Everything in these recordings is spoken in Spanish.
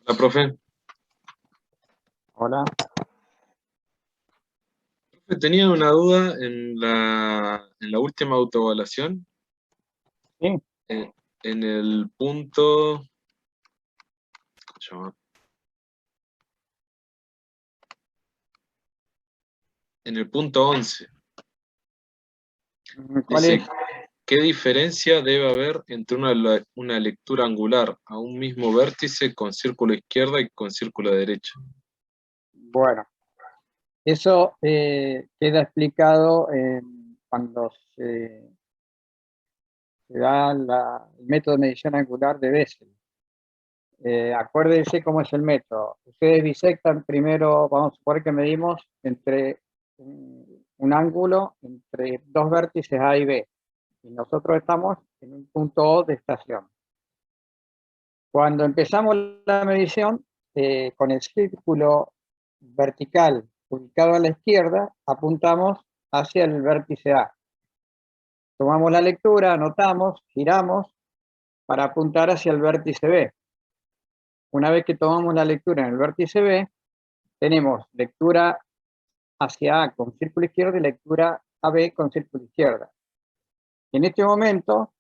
Hola, profe. Hola. Tenía una duda en la última autoevaluación, Sí. en, en el punto, ¿cómo se llama? En el punto 11. ¿Cuál es? Dice, ¿qué diferencia debe haber entre una lectura angular a un mismo vértice con círculo izquierda y con círculo derecha? Bueno, eso queda explicado cuando se da el método de medición angular de Bessel. Acuérdense cómo es el método. Ustedes bisectan primero, vamos a suponer que medimos entre un ángulo entre dos vértices A y B. Y nosotros estamos en un punto O de estación. Cuando empezamos la medición, con el círculo vertical ubicado a la izquierda, apuntamos hacia el vértice A. Tomamos la lectura, anotamos, giramos para apuntar hacia el vértice B. Una vez que tomamos la lectura en el vértice B, tenemos lectura hacia A con círculo izquierdo y lectura a B con círculo izquierda. En este momento,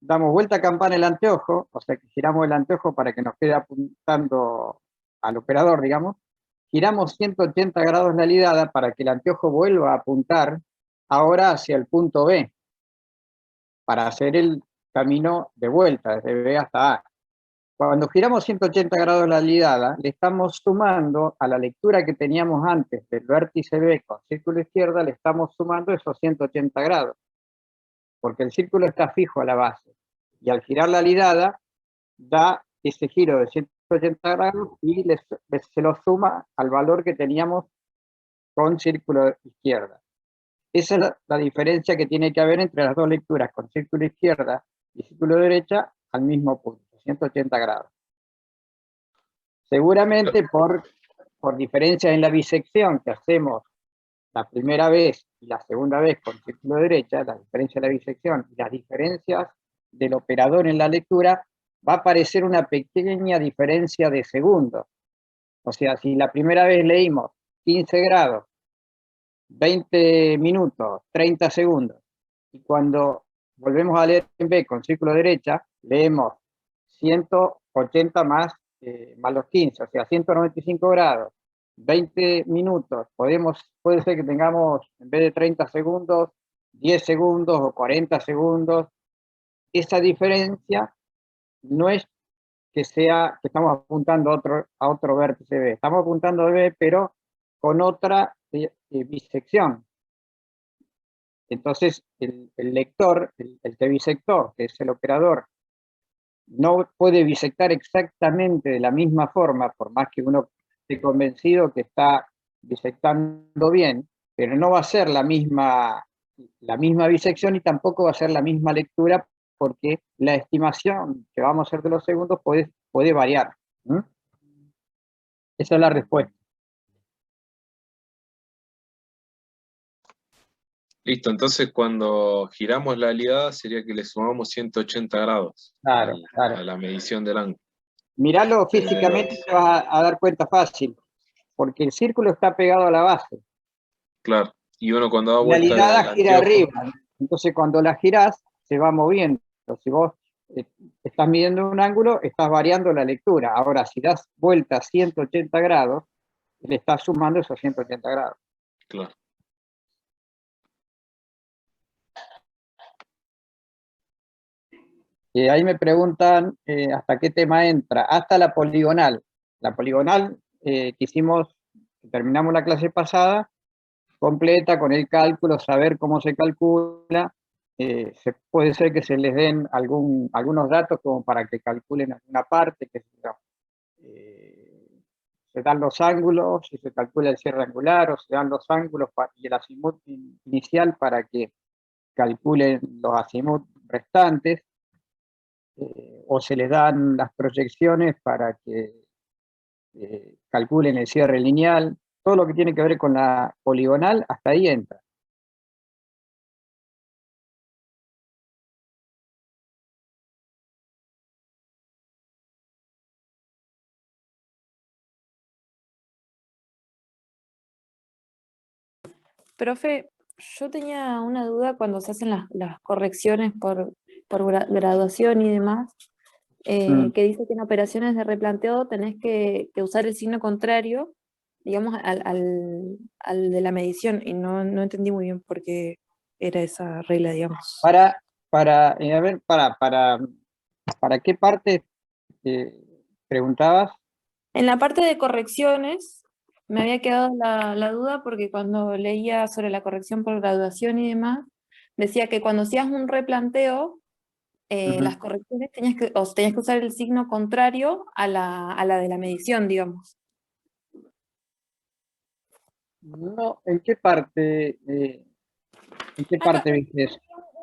damos vuelta a campana el anteojo, o sea que giramos el anteojo para que nos quede apuntando al operador, digamos. Giramos 180 grados la lidada para que el anteojo vuelva a apuntar ahora hacia el punto B, para hacer el camino de vuelta, desde B hasta A. Cuando giramos 180 grados la lidada, le estamos sumando a la lectura que teníamos antes del vértice B con círculo izquierda, le estamos sumando esos 180 grados, porque el círculo está fijo a la base. Y al girar la lidada, da ese giro de 180 grados y se lo suma al valor que teníamos con círculo izquierda. Esa es la diferencia que tiene que haber entre las dos lecturas, con círculo izquierda y círculo derecha, al mismo punto, 180 grados. Seguramente por diferencias en la bisección que hacemos la primera vez y la segunda vez con círculo derecha, la diferencia de la bisección y las diferencias del operador en la lectura, va a aparecer una pequeña diferencia de segundos. O sea, si la primera vez leímos 15 grados, 20 minutos, 30 segundos, y cuando volvemos a leer en B con círculo derecha, leemos 180 más los 15, o sea, 195 grados, 20 minutos, puede ser que tengamos, en vez de 30 segundos, 10 segundos o 40 segundos. Esa diferencia no es que estamos apuntando a otro vértice B, estamos apuntando a B, pero con otra bisección. Entonces, el lector, el que bisectó, que es el operador, no puede bisectar exactamente de la misma forma, por más que uno esté convencido que está bisectando bien, pero no va a ser la misma bisección y tampoco va a ser la misma lectura, porque la estimación que vamos a hacer de los segundos puede variar. ¿Mm? Esa es la respuesta. Listo, entonces cuando giramos la aliada sería que le sumamos 180 grados Claro, a claro. la medición del ángulo. Miralo Eh, físicamente y te vas a dar cuenta fácil, porque el círculo está pegado a la base. claro, y uno cuando da La vuelta ligada el gira anteojo, arriba, entonces cuando la girás se va moviendo. Si vos eh, estás midiendo un ángulo, estás variando la lectura. Ahora, si das vuelta a 180 grados, le estás sumando esos 180 grados. claro. Ahí me preguntan hasta qué tema entra. Hasta la poligonal. La poligonal que hicimos, que terminamos la clase pasada, completa con el cálculo, saber cómo se calcula. Puede ser que se les den algunos datos como para que calculen alguna parte, que se dan los ángulos, si se calcula el cierre angular, o se dan los ángulos y el azimut inicial para que calculen los azimut restantes, o se les dan las proyecciones para que calculen el cierre lineal. Todo lo que tiene que ver con la poligonal, hasta ahí entra. Profe, yo tenía una duda cuando se hacen las correcciones por graduación y demás, que dice que en operaciones de replanteo tenés que usar el signo contrario, digamos, al de la medición, y no entendí muy bien por qué era esa regla, digamos. A ver, ¿para qué parte preguntabas? En la parte de correcciones me había quedado la duda porque cuando leía sobre la corrección por graduación y demás, decía que cuando hacías un replanteo, las correcciones tenías que usar el signo contrario a la de la medición, digamos. No, ¿en qué parte? ¿En qué Acá, parte viste eso?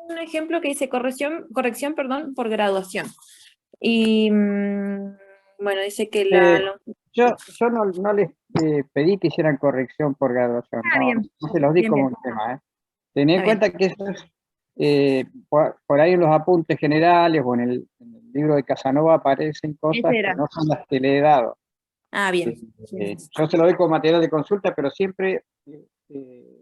un ejemplo que dice corrección, perdón, por graduación. Y bueno, dice que Yo no les pedí que hicieran corrección por graduación, bien, no se los di bien, como bien, un tema. Tened en está bien. cuenta que eso es, por ahí en los apuntes generales o en el libro de Casanova aparecen cosas Ese que era. no son las que le he dado. Bien. Yo se lo doy como material de consulta, pero siempre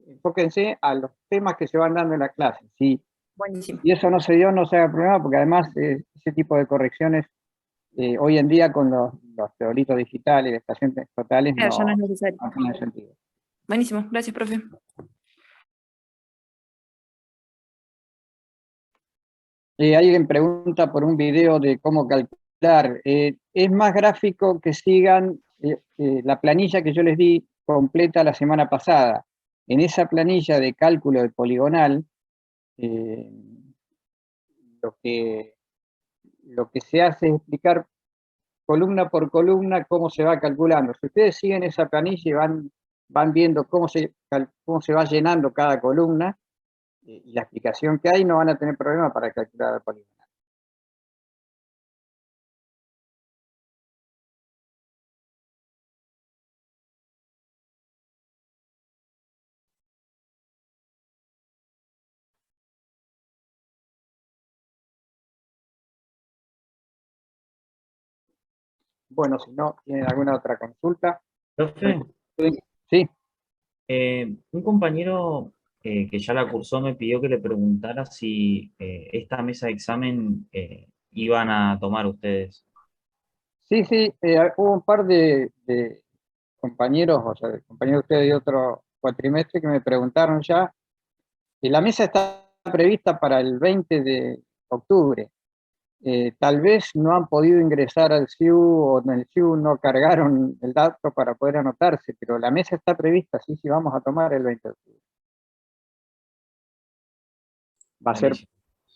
enfóquense a los temas que se van dando en la clase. Si Buenísimo. eso no se dio, no se haga problema, porque además ese tipo de correcciones hoy en día con los teoritos digitales, de estaciones totales, Claro, ya no es no necesario. tiene sentido. Buenísimo, gracias, profe. Alguien pregunta por un video de cómo calcular. Es más gráfico que sigan la planilla que yo les di completa la semana pasada. En esa planilla de cálculo de poligonal, lo que se hace es explicar columna por columna cómo se va calculando. Si ustedes siguen esa planilla y van viendo cómo se va llenando cada columna y la explicación que hay, no van a tener problema para calcular el poligonal. Bueno, si no tienen alguna otra consulta. Profe, Sí. un compañero que ya la cursó me pidió que le preguntara si esta mesa de examen iban a tomar ustedes. Sí, hubo un par de compañeros, o sea, de compañeros de ustedes de otro cuatrimestre que me preguntaron ya, y la mesa está prevista para el 20 de octubre. Tal vez no han podido ingresar al SIU o en el SIU no cargaron el dato para poder anotarse, pero la mesa está prevista, sí, vamos a tomar el 20 de octubre. Va a ser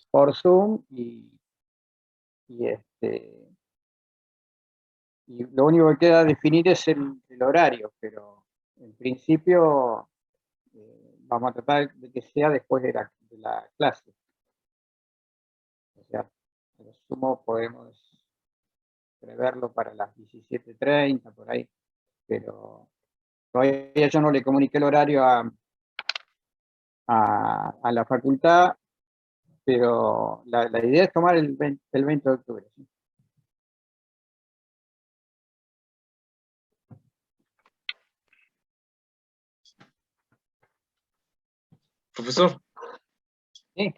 por Zoom y lo único que queda definir es el horario, pero en principio vamos a tratar de que sea después de la clase. O sea, a lo sumo podemos preverlo para las 17:30, por ahí, pero todavía yo no le comuniqué el horario a la facultad, pero la idea es tomar el 20 de octubre. ¿Sí? Profesor, Sí.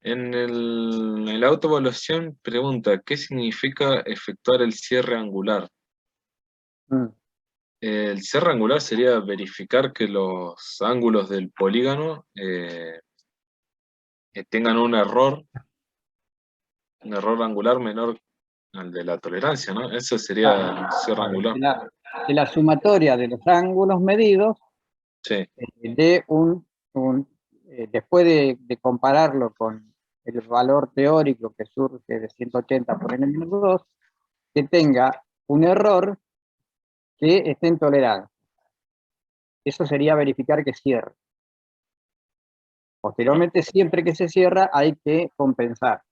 en la autoevaluación pregunta, ¿qué significa efectuar el cierre angular? El cierre angular sería verificar que los ángulos del polígono tengan un error angular menor al de la tolerancia, ¿no? Eso sería el cierre angular. Que la sumatoria de los ángulos medidos Sí. de después de compararlo con el valor teórico que surge de 180 por n-2, que tenga un error que esté en tolerancia. Eso sería verificar que cierre. Posteriormente, siempre que se cierra, hay que compensar.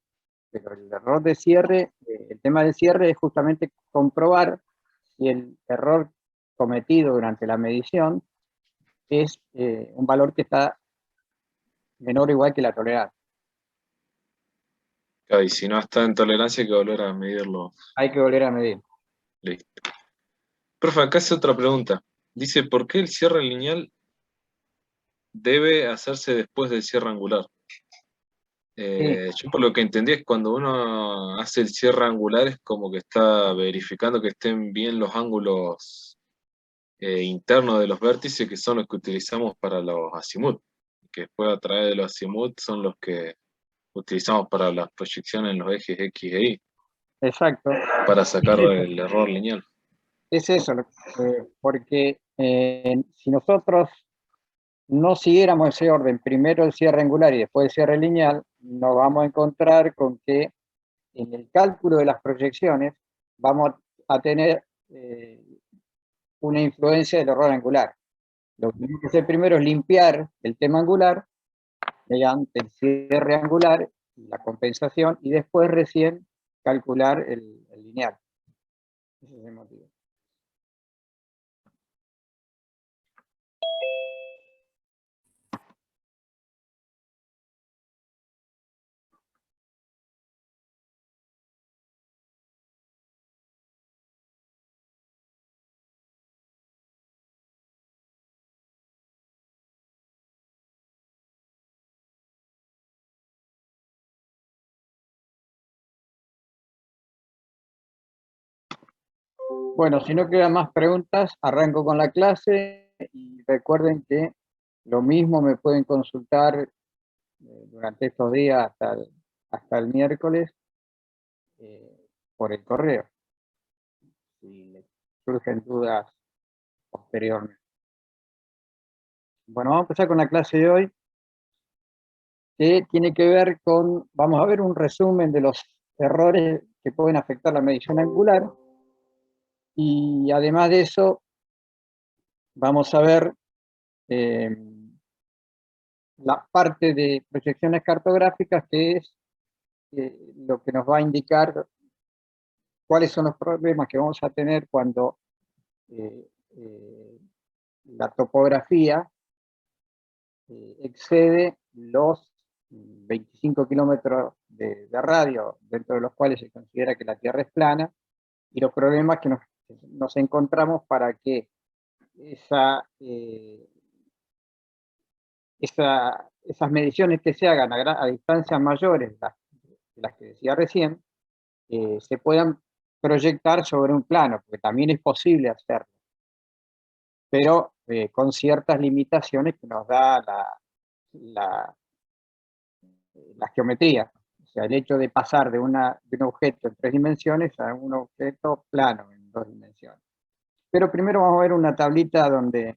Pero el error de cierre, el tema del cierre es justamente comprobar si el error cometido durante la medición es un valor que está menor o igual que la tolerancia. Claro, y si no está en tolerancia hay que volver a medirlo. Hay que volver a medir. Listo. Profe, acá hace otra pregunta. Dice, ¿por qué el cierre lineal debe hacerse después del cierre angular. Yo por lo que entendí es cuando uno hace el cierre angular es como que está verificando que estén bien los ángulos internos de los vértices, que son los que utilizamos para los azimut, que después a través de los azimut son los que utilizamos para las proyecciones en los ejes X e Y, Exacto. para sacar el error lineal. Es eso, porque si nosotros no siguiéramos ese orden, primero el cierre angular y después el cierre lineal, nos vamos a encontrar con que en el cálculo de las proyecciones vamos a tener una influencia del error angular. Lo que tenemos que hacer primero es limpiar el tema angular mediante el cierre angular y la compensación, y después recién calcular el lineal. Ese es el motivo. Bueno, si no quedan más preguntas, arranco con la clase y recuerden que lo mismo me pueden consultar durante estos días hasta el miércoles por el correo, si les surgen dudas posteriormente. Bueno, vamos a empezar con la clase de hoy, que tiene que ver con, vamos a ver un resumen de los errores que pueden afectar la medición angular, y además de eso, vamos a ver la parte de proyecciones cartográficas, que es lo que nos va a indicar cuáles son los problemas que vamos a tener cuando la topografía excede los 25 kilómetros de radio, dentro de los cuales se considera que la Tierra es plana, y los problemas que nos encontramos para que esas mediciones que se hagan a distancias mayores, las que decía recién, se puedan proyectar sobre un plano, porque también es posible hacerlo, pero con ciertas limitaciones que nos da la geometría. O sea, el hecho de pasar de un objeto en 3 dimensiones a un objeto plano en 2 dimensiones. Pero primero vamos a ver una tablita donde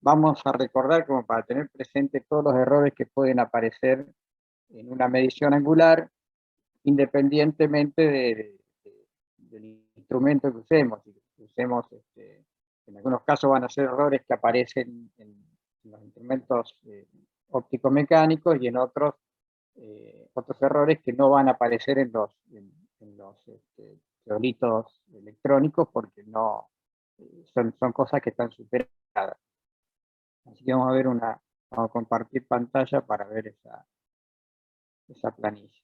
vamos a recordar, como para tener presente todos los errores que pueden aparecer en una medición angular, independientemente del instrumento que usemos. Si usemos, en algunos casos van a ser errores que aparecen en los instrumentos óptico-mecánicos, y en otros errores que no van a aparecer en los teoritos electrónicos, porque no son cosas que están superadas. Así que vamos a compartir pantalla para ver esa planilla.